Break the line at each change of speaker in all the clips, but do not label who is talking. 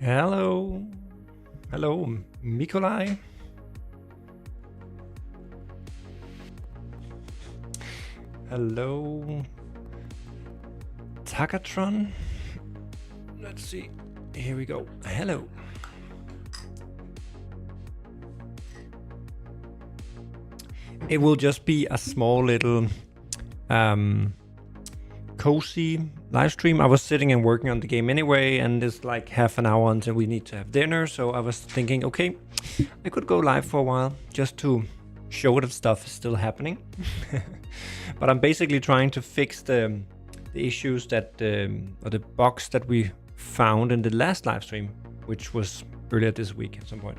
Hello. Hello, Mikolai. Hello, Takatron. Let's see. Here we go. Hello. It will just be a small little cozy live stream. I was sitting and working on the game anyway, and it's like half an hour until we need to have dinner. So I was thinking, okay, I could go live for a while just to show that stuff is still happening. But I'm basically trying to fix the issues that or the bugs that we found in the last live stream, which was earlier this week at some point.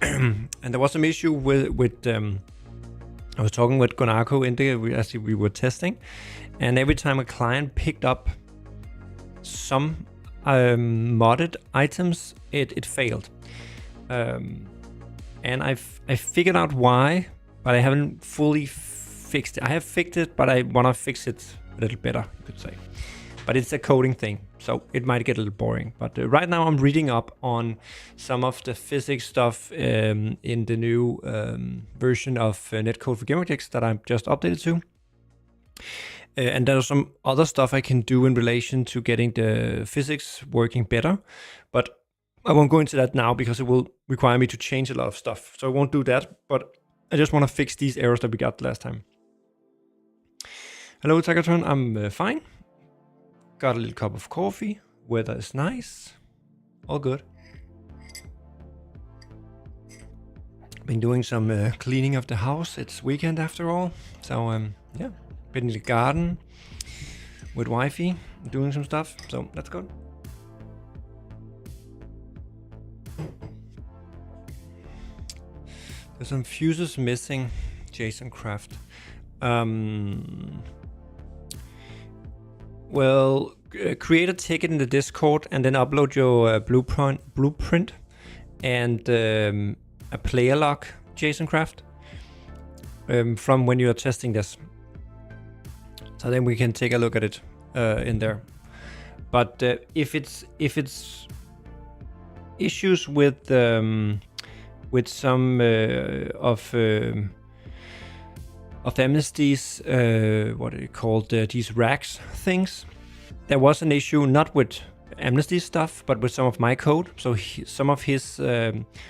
And there was some issue with I was talking with Gonako as we were testing, and every time a client picked up some modded items, it failed. And I figured out why, but I haven't fully fixed it. I have fixed it, but I want to fix it a little better, you could say. But it's a coding thing, so it might get a little boring. But right now I'm reading up on some of the physics stuff in the new version of Netcode for GameObjects that I've just updated to. And there's some other stuff I can do in relation to getting the physics working better. But I won't go into that now because it will require me to change a lot of stuff. So I won't do that, but I just want to fix these errors that we got last time. Hello, Takatron. I'm fine. Got a little cup of coffee. Weather is nice. All good. Been doing some cleaning of the house. It's weekend after all. So yeah, been in the garden with wifey, doing some stuff. So that's good. There's some fuses missing, Jason Craft. Well, create a ticket in the Discord and then upload your blueprint and a player log, Jason Craft, from when you are testing this. So then we can take a look at it in there. But if it's issues with some of Amnesty's, what are they called, these racks things. There was an issue not with Amnesty's stuff, but with some of my code. So some of his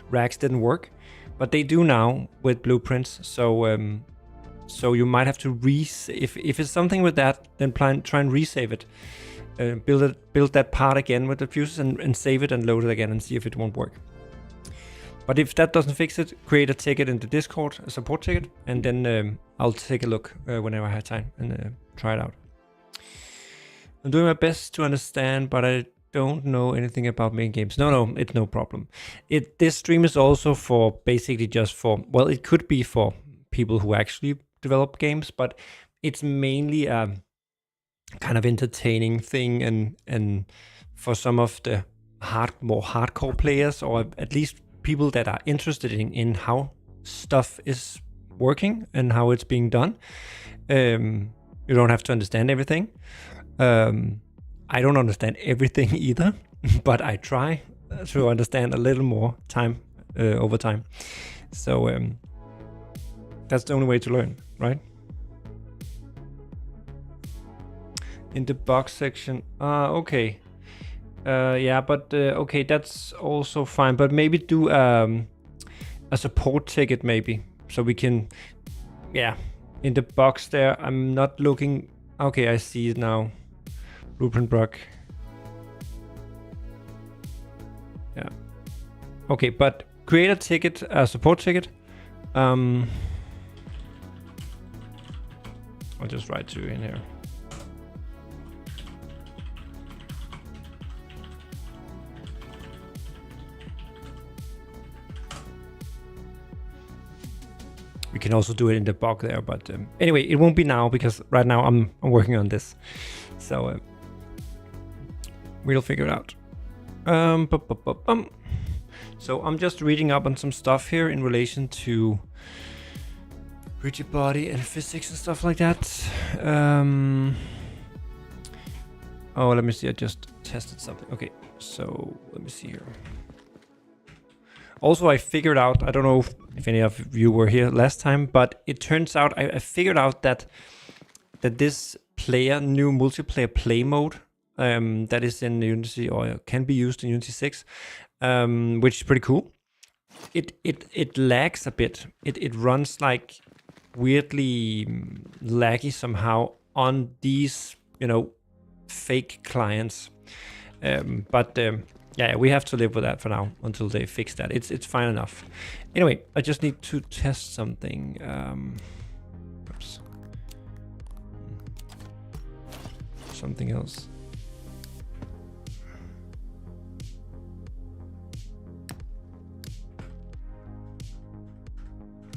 racks didn't work, but they do now with blueprints. So so you might have to if it's something with that, then try and resave it. Build that part again with the fuses and save it and load it again and see if it won't work. But if that doesn't fix it, create a ticket in the Discord, a support ticket, and then I'll take a look whenever I have time and try it out. I'm doing my best to understand, but I don't know anything about making games. No, it's no problem. This stream is also for basically just for, well, it could be for people who actually develop games, but it's mainly a kind of entertaining thing and for some of the more hardcore players, or at least people that are interested in how stuff is working and how it's being done. You don't have to understand everything. I don't understand everything either, but I try to understand a little more over time. So that's the only way to learn, right? In the box section, okay. Yeah, but okay, that's also fine. But maybe do a support ticket, maybe, so we can, yeah, in the box there. I'm not looking. Okay, I see it now. Blueprint block. Yeah. Okay, but create a ticket, a support ticket. I'll just write to you in here. We can also do it in the box there, but anyway, it won't be now because right now I'm working on this, so we'll figure it out. So I'm just reading up on some stuff here in relation to rigid body and physics and stuff like that. Oh, let me see. I just tested something. Okay, so let me see here. Also, I figured out, I don't know if any of you were here last time, but it turns out I figured out that this new multiplayer play mode that is in Unity, or can be used in Unity 6, which is pretty cool. It lags a bit. It runs like weirdly laggy somehow on these, fake clients. Yeah, we have to live with that for now until they fix that. It's fine enough. Anyway, I just need to test something. Oops. Something else.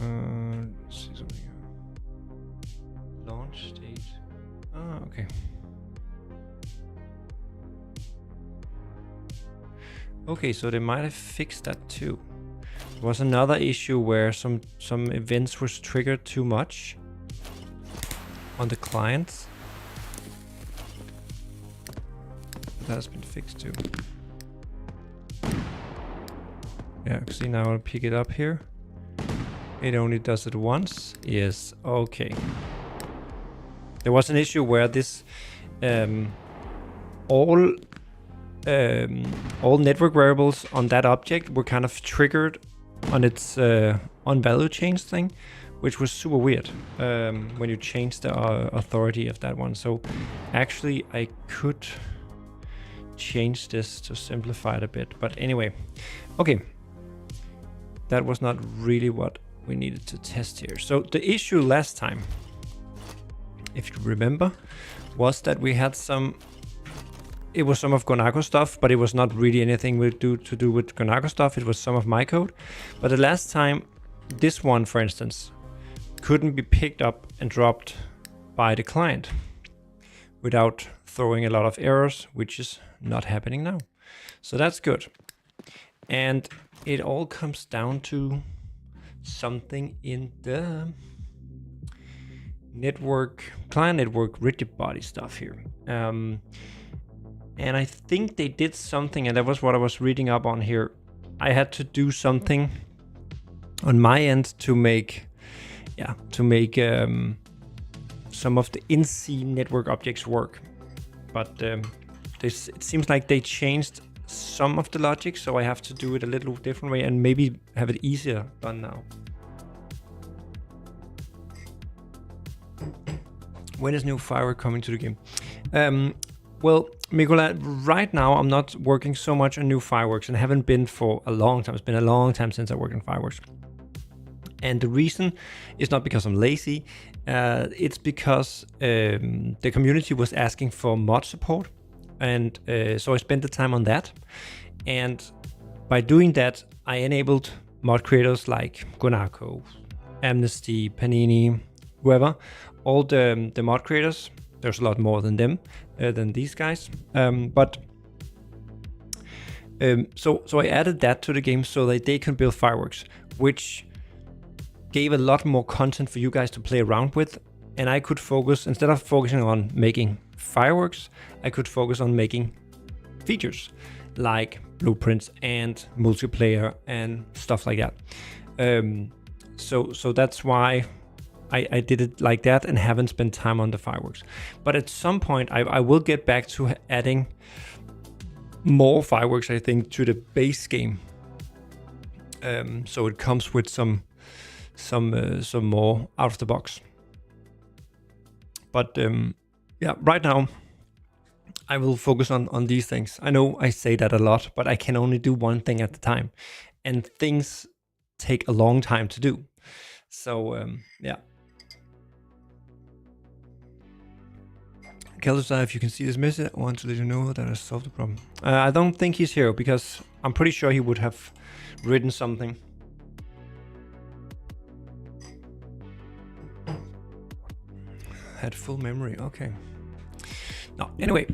Let's see something here. Launch state. Ah, okay. Okay, so they might have fixed that too. There was another issue where some events was triggered too much on the clients. That has been fixed too. Yeah, see, now I'll pick it up here. It only does it once. Yes, okay. There was an issue where this all network variables on that object were kind of triggered on its on value change thing, which was super weird when you change the authority of that one. So actually I could change this to simplify it a bit, but anyway, okay, that was not really what we needed to test here. So the issue last time, if you remember, was that we had it was some of Gonago stuff, but it was not really anything to do with Gonago stuff. It was some of my code. But the last time, this one, for instance, couldn't be picked up and dropped by the client without throwing a lot of errors, which is not happening now. So that's good. And it all comes down to something in the client network rigid body stuff here. And I think they did something, and that was what I was reading up on here. I had to do something on my end to make some of the in-C network objects work. But it seems like they changed some of the logic, so I have to do it a little different way and maybe have it easier done now. When is new firework coming to the game? Well, Mikola, right now I'm not working so much on new fireworks and haven't been for a long time. It's been a long time since I worked on fireworks. And the reason is not because I'm lazy. It's because the community was asking for mod support. And so I spent the time on that. And by doing that, I enabled mod creators like Gonago, Amnesty, Panini, whoever, all the mod creators. There's a lot more than them, than these guys. So I added that to the game so that they can build fireworks, which gave a lot more content for you guys to play around with. And I could focus, instead of focusing on making fireworks, I could focus on making features like blueprints and multiplayer and stuff like that. So that's why I did it like that and haven't spent time on the fireworks. But at some point I will get back to adding more fireworks, I think, to the base game. So it comes with some more out of the box. But yeah, right now I will focus on these things. I know I say that a lot, but I can only do one thing at a time, and things take a long time to do. So yeah. Kelsa, if you can see this message, I want to let you know that I solved the problem. I don't think he's here because I'm pretty sure he would have written something. Had full memory, okay. Now, anyway,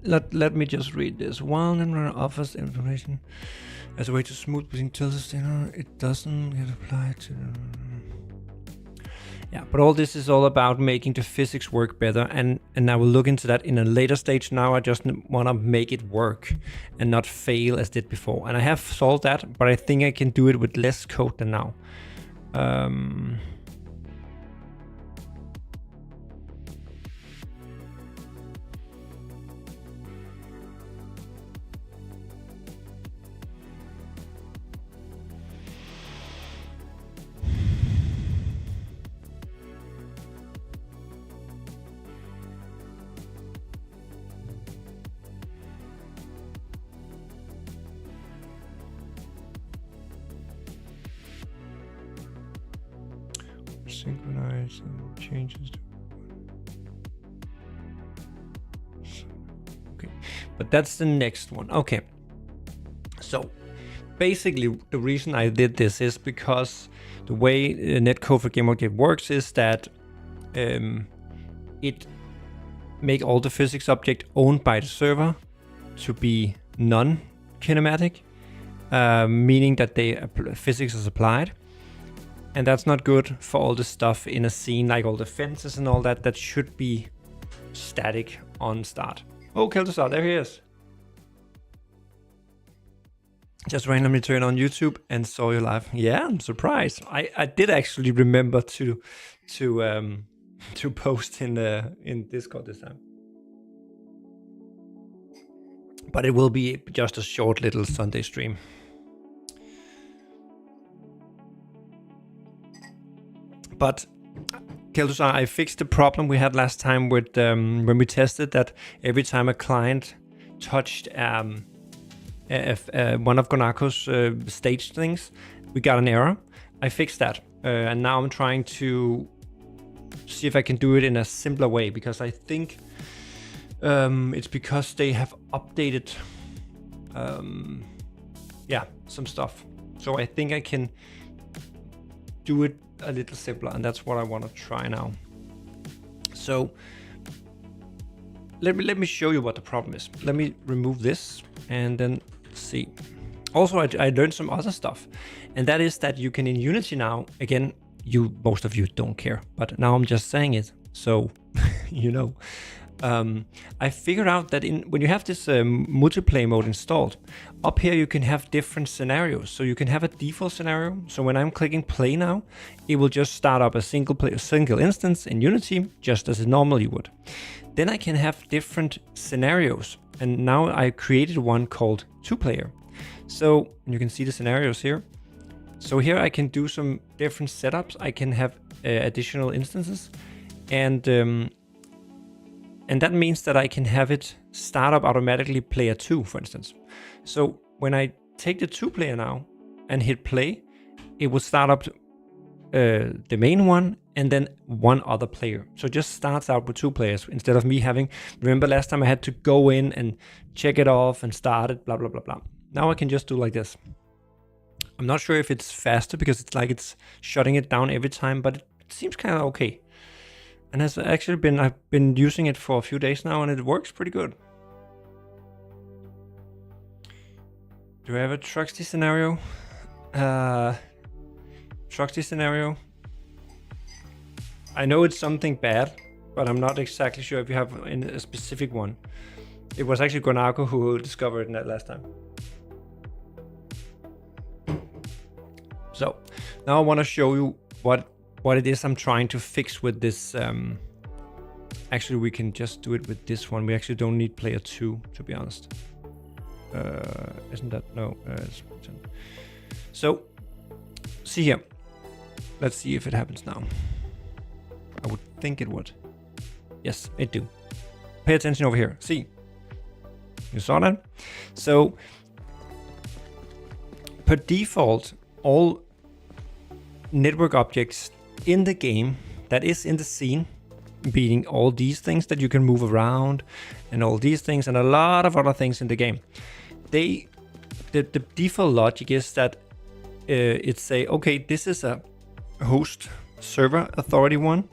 let me just read this. While Nimrod offers information as a way to smooth between tilted, it doesn't get applied to... Yeah, but all this is all about making the physics work better, and I will look into that in a later stage. Now I just want to make it work and not fail as did before. And I have solved that, but I think I can do it with less code than now. Synchronize changes to... Okay, but that's the next one. Okay, so basically the reason I did this is because the way netcode for GameObject works is that it make all the physics object owned by the server to be non-kinematic, meaning that physics is applied. And that's not good for all the stuff in a scene, like all the fences and all that, that should be static on start. Oh, Kel'Thuzar, there he is. Just randomly turned on YouTube and saw you live. Yeah, I'm surprised. I did actually remember to post in Discord this time. But it will be just a short little Sunday stream. But Kel'Thuzar, I fixed the problem we had last time with when we tested that every time a client touched one of Gonako's stage things, we got an error. I fixed that, and now I'm trying to see if I can do it in a simpler way, because I think it's because they have updated some stuff. So I think I can do it a little simpler, and that's what I want to try now. So let me show you what the problem is. Let me remove this and then see. Also, I learned some other stuff, and that is that you can in Unity now, again, most of you don't care, but now I'm just saying it, so you know. I figured out that when you have this multiplayer mode installed, up here you can have different scenarios. So you can have a default scenario. So when I'm clicking play now, it will just start up a single instance in Unity, just as it normally would. Then I can have different scenarios. And now I created one called 2-player. So you can see the scenarios here. So here I can do some different setups. I can have additional instances, and that means that I can have it start up automatically player 2, for instance. So when I take the 2-player now and hit play, it will start up the main one and then one other player. So it just starts out with 2 players instead of me having... Remember last time I had to go in and check it off and start it, blah, blah, blah, blah. Now I can just do like this. I'm not sure if it's faster because it's like it's shutting it down every time, but it seems kind of okay. And I've been using it for a few days now, and it works pretty good. Do I have a Truxty scenario? Truxty scenario. I know it's something bad, but I'm not exactly sure if you have a specific one. It was actually Gonako who discovered that last time. So now I want to show you what it is I'm trying to fix with this. Actually, we can just do it with this one. We actually don't need player 2, to be honest. Isn't that? No. So, see here. Let's see if it happens now. I would think it would. Yes, it do. Pay attention over here. See? You saw that? So, per default, all network objects in the game that is in the scene, being all these things that you can move around and all these things and a lot of other things in the game, the default logic is that it say, okay, this is a host server authority one,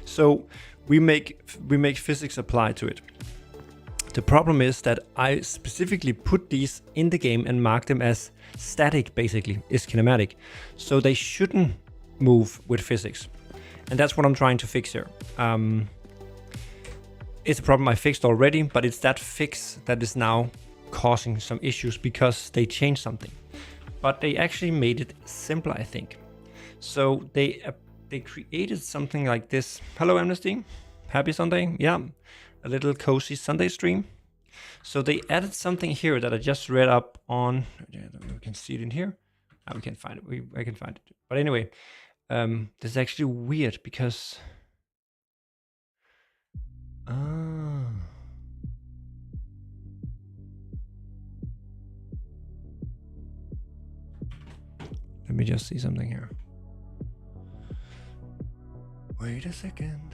so we make physics apply to it. The problem is that I specifically put these in the game and mark them as static, basically, is kinematic, so they shouldn't move with physics. And that's what I'm trying to fix here. It's a problem I fixed already, but it's that fix that is now causing some issues because they changed something. But they actually made it simpler, I think. So they created something like this. Hello, Amnesty. Happy Sunday. Yeah, a little cozy Sunday stream. So they added something here that I just read up on. We can see it in here. We can find it. I can find it. But anyway, this is actually weird because... Let me just see something here. Wait a second.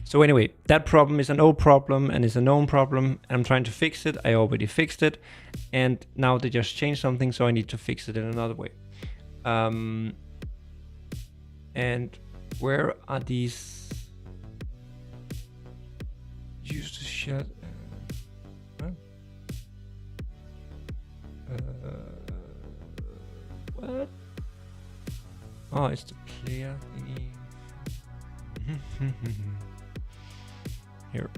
So anyway, that problem is an old problem and it's a known problem. I'm trying to fix it. I already fixed it. And now they just changed something, so I need to fix it in another way. And where are these? Used to shut. What? Oh, it's the player thingy. Here.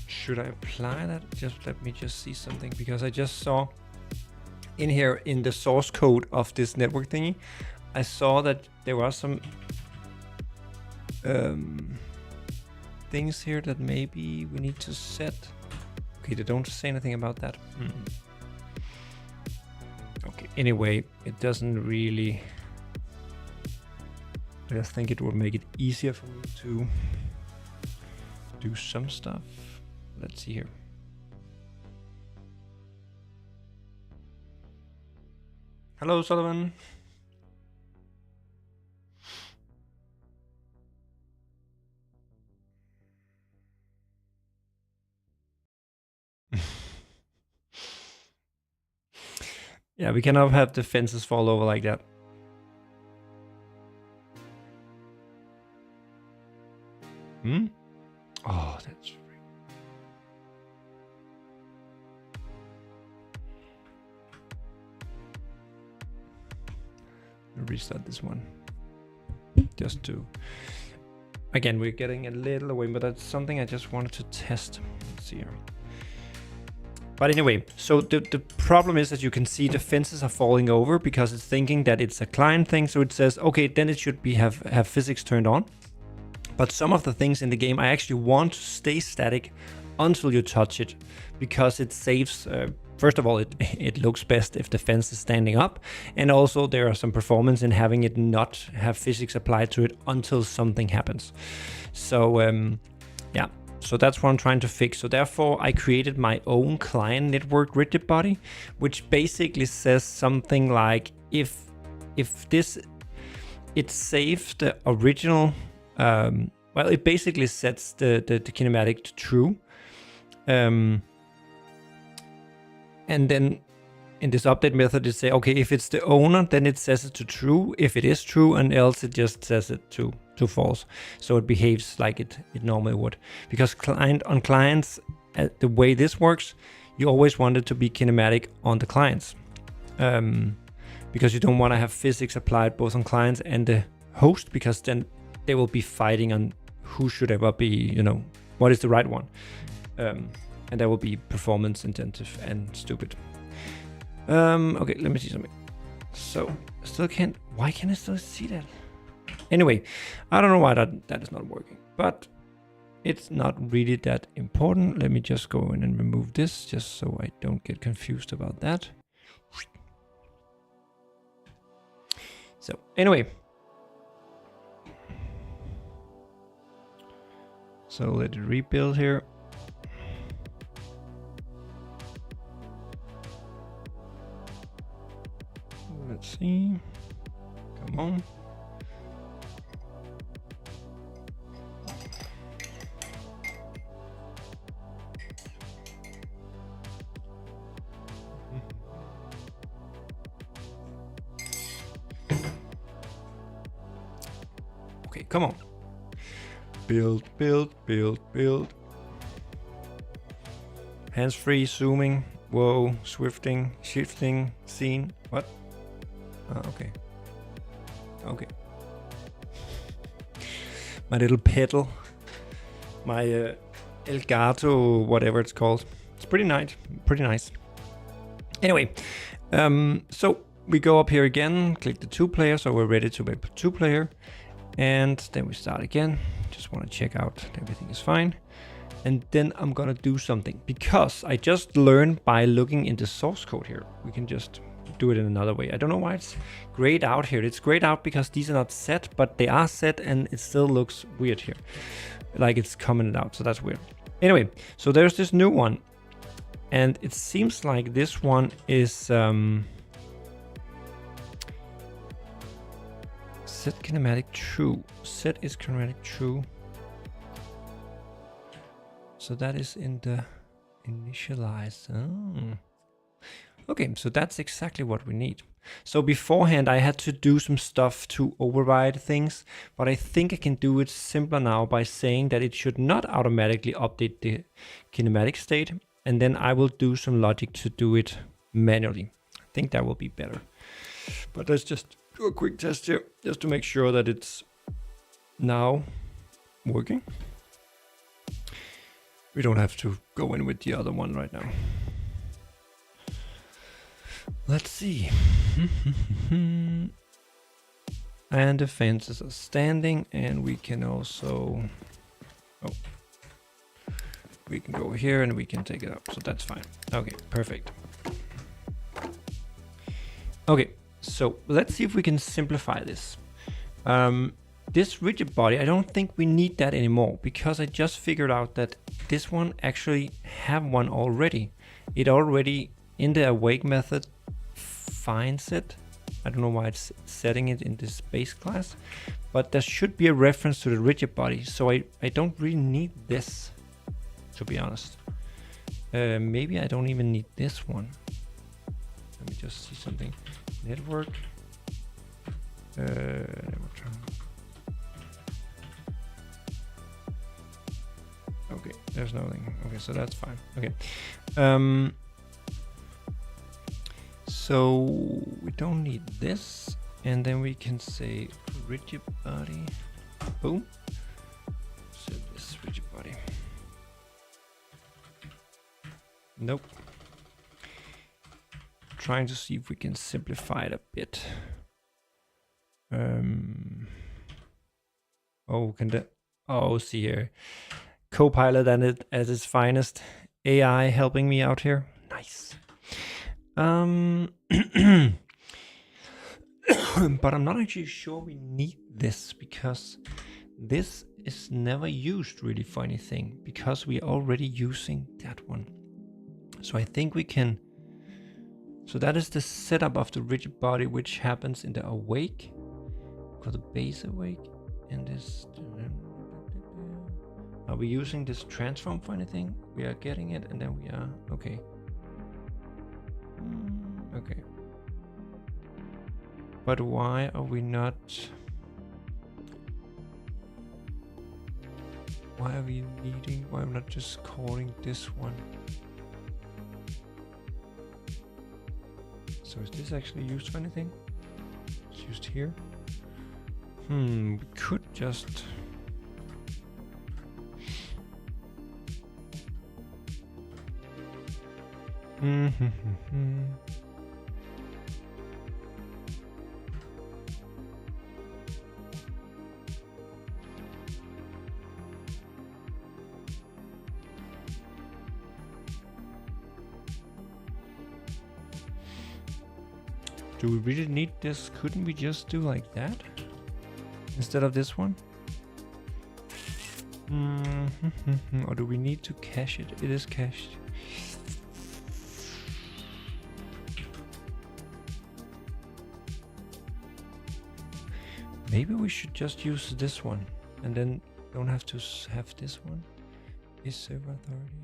Should I apply that? Just let me just see something, because I just saw in here in the source code of this network thingy, I saw that there were some things here that maybe we need to set. Okay, they don't say anything about that. Okay, anyway, it doesn't really... I just think it will make it easier for me to do some stuff. Let's see here. Hello, Sullivan. Yeah, we cannot have the fences fall over like that. Oh, that's free. Restart this one. Just to... Again, we're getting a little away, but that's something I just wanted to test. Let's see here. But anyway, so the problem is that you can see the fences are falling over because it's thinking that it's a client thing. So it says, okay, then it should be have physics turned on. But some of the things in the game I actually want to stay static until you touch it, because it saves, first of all, it looks best if the fence is standing up. And also there are some performance in having it not have physics applied to it until something happens. So yeah. So that's what I'm trying to fix. So therefore I created my own client network rigid body, which basically says something like if this, it saves the original, well, it basically sets the kinematic to true. And then in this update method, it say, okay, if it's the owner, then it says it to true, if it is true, and else it just says it to false. So it behaves like it normally would. Because on clients, the way this works, you always want it to be kinematic on the clients. Because you don't want to have physics applied both on clients and the host, because then they will be fighting on who should ever be, you know, what is the right one. And that will be performance intensive and stupid. Okay, let me see something. So, still can't... Why can't I still see that? Anyway, I don't know why that is not working. But it's not really that important. Let me just go in and remove this, just so I don't get confused about that. So, anyway. So, let it rebuild here. Let's see. Come on. Okay, come on. Build. Hands-free, zooming, whoa, swifting, shifting, scene. What? Okay. Okay. My little pedal. My Elgato, whatever it's called. It's pretty nice. Anyway, so we go up here again, click the 2-player, so we're ready to make 2-player. And then we start again. Just want to check out everything is fine. And then I'm gonna do something, because I just learned by looking in the source code here. We can just do it in another way. I don't know why it's grayed out here. It's grayed out because these are not set, but they are set and it still looks weird here. Like it's commented out, so that's weird. Anyway, so there's this new one. And it seems like this one is set kinematic true. Set is kinematic true. So that is in the initialize. Oh. Okay, so that's exactly what we need. So beforehand I had to do some stuff to override things, but I think I can do it simpler now by saying that it should not automatically update the kinematic state, and then I will do some logic to do it manually. I think that will be better. But let's just do a quick test here, just to make sure that it's now working. We don't have to go in with the other one right now. Let's see. And the fences are standing, and we can also... Oh. We can go here and we can take it up, so that's fine. Okay, perfect. Okay, so let's see if we can simplify this. This rigid body, I don't think we need that anymore, because I just figured out that this one actually have one already. It already, in the awake method, finds it. I don't know why it's setting it in this base class, but there should be a reference to the rigid body, so I don't really need this, to be honest. Maybe I don't even need this one. Let me just see something. Network. Okay, there's nothing. Okay, so that's fine. Okay. So we don't need this, and then we can say rigid body. Boom. So this rigid body. Nope. Trying to see if we can simplify it a bit. Oh, can that? Oh, see here. Copilot and it at its finest. AI helping me out here. Nice. But I'm not actually sure we need this, because this is never used really for anything, because we're already using that one. So I think we can. So that is the setup of the rigid body, which happens in the awake, for the base awake, and this. Are we using this transform for anything? We are getting it, and then we are okay. Okay. But why are we not? Why are we needing? Why am I not just calling this one? So is this actually used for anything? It's used here. We could just. Do we really need this? Couldn't we just do like that instead of this one? Or do we need to cache it? It is cached. Maybe we should just use this one and then don't have to have this one. Is server authority.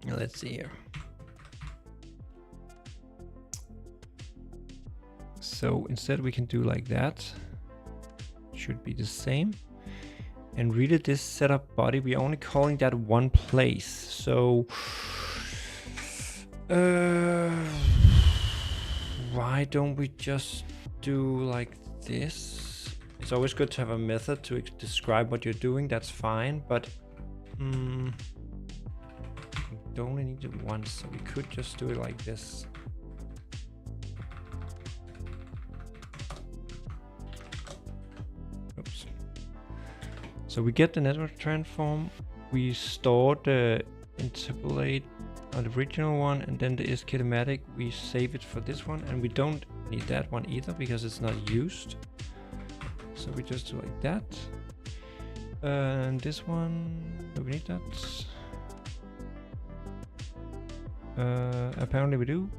Let's see here. So instead we can do like that. Should be the same. And really this setup body, we're only calling that one place. So why don't we just do like this? It's always good to have a method to describe what you're doing. That's fine, but we don't need it once, so we could just do it like this. Oops. So we get the network transform, we store the interpolate on the original one, and then the kinematic, we save it for this one, and we don't need that one either because it's not used. So we just do like that. And this one, do we need that? Apparently we do.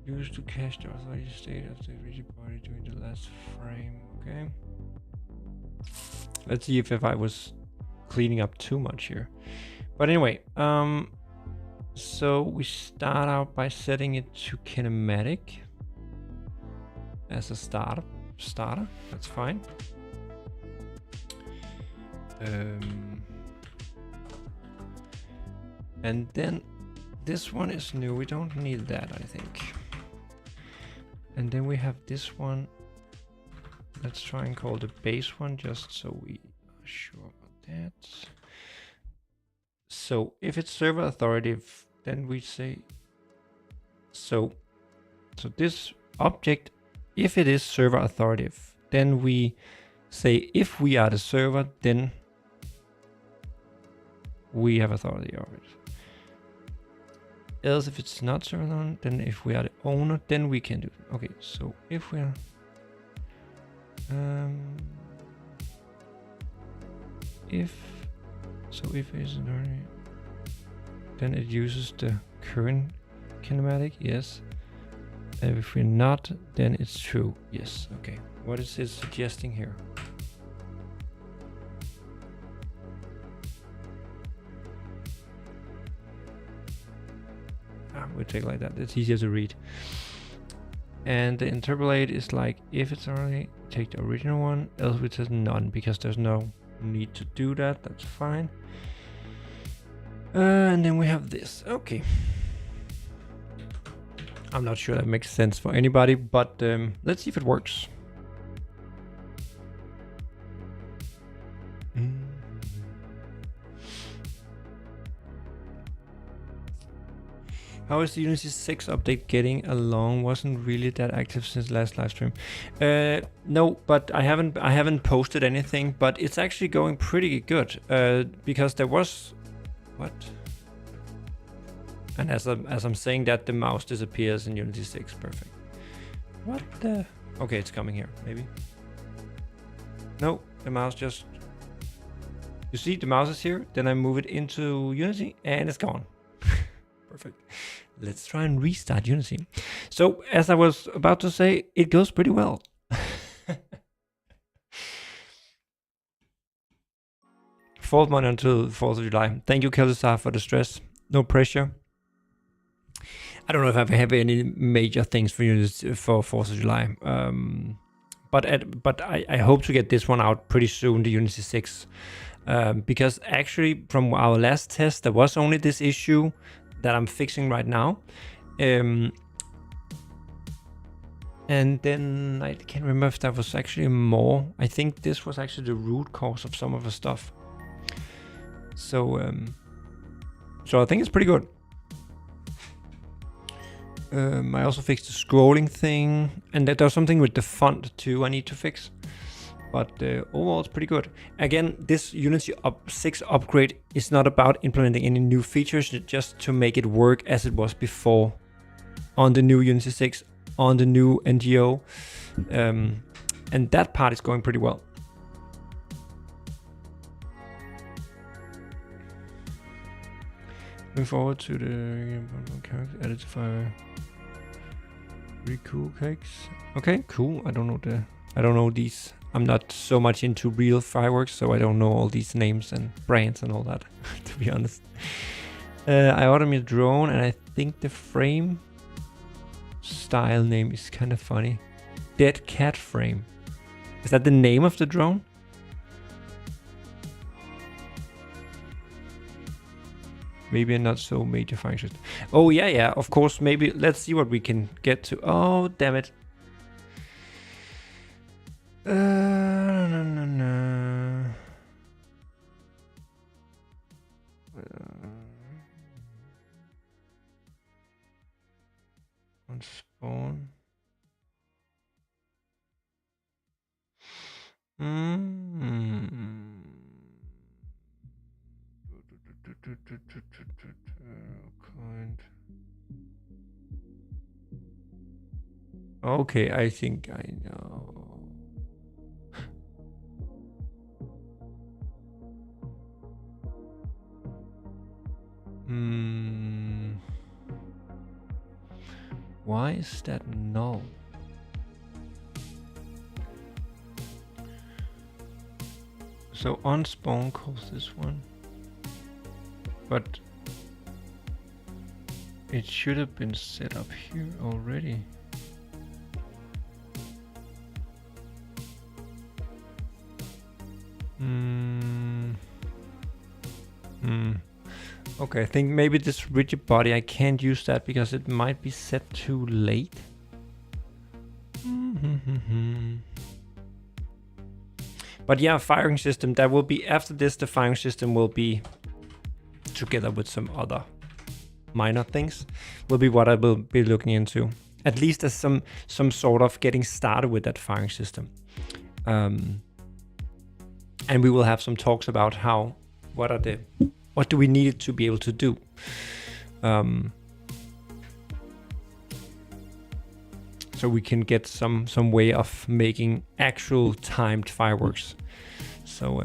Used to cache the authority state of the rigid body during the last frame. Okay. Let's see if I was cleaning up too much here. But anyway, so we start out by setting it to kinematic as a starter. That's fine. And then this one is new. We don't need that, I think. And then we have this one. Let's try and call the base one just so we are sure about that. So if it's server authoritative, then we say so this object, if it is server authoritative, then we say if we are the server, then we have authority over it. Else if it's not server authoritative, then if we are the owner, then we can do it. Okay, so if we are if it is an, then it uses the current kinematic, yes. And if we're not, then it's true, yes. Okay, what is it suggesting here? We'll take like that, it's easier to read. And the interpolate is like, if it's already, take the original one, else it says none, because there's no need to do that, that's fine. And then we have this, okay. I'm not sure that makes sense for anybody, but let's see if it works. How is the Unity 6 update getting along? Wasn't really that active since last live stream. No, but I haven't posted anything, but it's actually going pretty good. Because there was what? And as I'm saying that, the mouse disappears in Unity 6. Perfect. What the? Okay, it's coming here. Maybe. No, the mouse just. You see, the mouse is here. Then I move it into Unity, and it's gone. Perfect. Let's try and restart Unity. So, as I was about to say, it goes pretty well. Fault mode until 4th of July. Thank you, Kelisar, for the stress. No pressure. I don't know if I have any major things for Unity for 4th of July. But I hope to get this one out pretty soon, the Unity 6. Because actually, from our last test, there was only this issue that I'm fixing right now. And then I can't remember if there was actually more. I think this was actually the root cause of some of the stuff. So I think it's pretty good. I also fixed the scrolling thing, and there's something with the font too I need to fix. But overall, it's pretty good. Again, this Unity 6 upgrade is not about implementing any new features, just to make it work as it was before on the new Unity 6, on the new NGO. And that part is going pretty well. Looking forward to the character edited for really cool cakes. Okay, cool. I don't know these I'm not so much into real fireworks, so I don't know all these names and brands and all that, to be honest. I ordered me a drone, and I think the frame style name is kind of funny. Dead Cat Frame. Is that the name of the drone? Maybe a not so major function. Oh, yeah, of course, maybe. Let's see what we can get to. Oh, damn it. No. On spawn. Okay, I think I know. Why is that null? So on spawn calls this one, but it should have been set up here already. Okay, I think maybe this rigid body, I can't use that because it might be set too late. But yeah, firing system, that will be after this. The firing system will be together with some other minor things, will be what I will be looking into, at least as some sort of getting started with that firing system. And we will have some talks about what do we need it to be able to do. So we can get some way of making actual timed fireworks. So,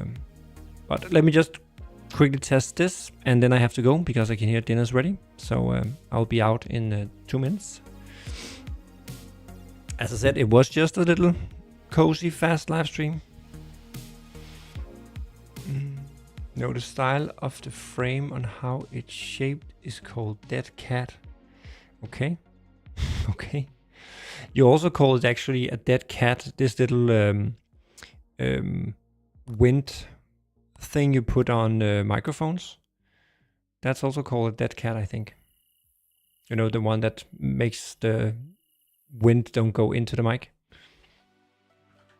but let me just quickly test this, and then I have to go because I can hear dinner's ready. So I'll be out in 2 minutes. As I said, it was just a little cozy, fast live stream. No, the style of the frame on how it's shaped is called Dead Cat. Okay. Okay. You also call it actually a dead cat, this little wind thing you put on microphones. That's also called a dead cat, I think. You know, the one that makes the wind don't go into the mic.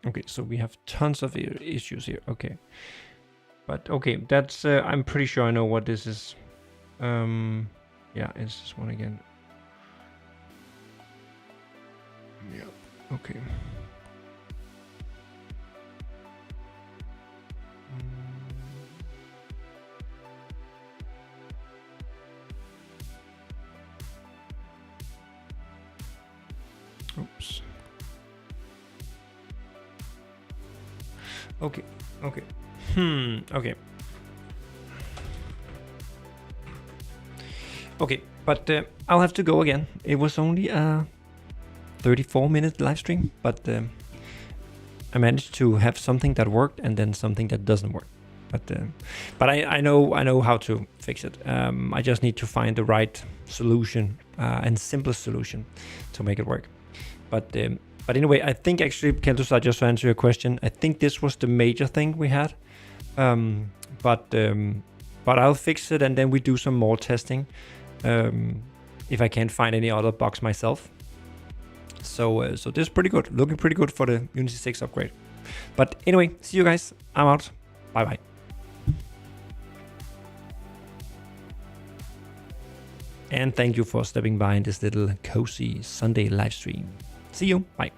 Okay, so we have tons of issues here. Okay. But okay, that's, I'm pretty sure I know what this is. Yeah, it's this one again. Yeah, okay. Oops. Okay, okay. Okay. Okay, but I'll have to go again. It was only a 34-minute live stream, but I managed to have something that worked and then something that doesn't work. But I know how to fix it. I just need to find the right solution and simplest solution to make it work. But anyway, I think actually, Keltusar, just to answer your question, I think this was the major thing we had. But I'll fix it and then we do some more testing if I can't find any other bugs myself. So this is pretty good, looking pretty good for the Unity 6 upgrade. But anyway, see you guys. I'm out. Bye bye. And thank you for stepping by in this little cozy Sunday live stream. See you. Bye.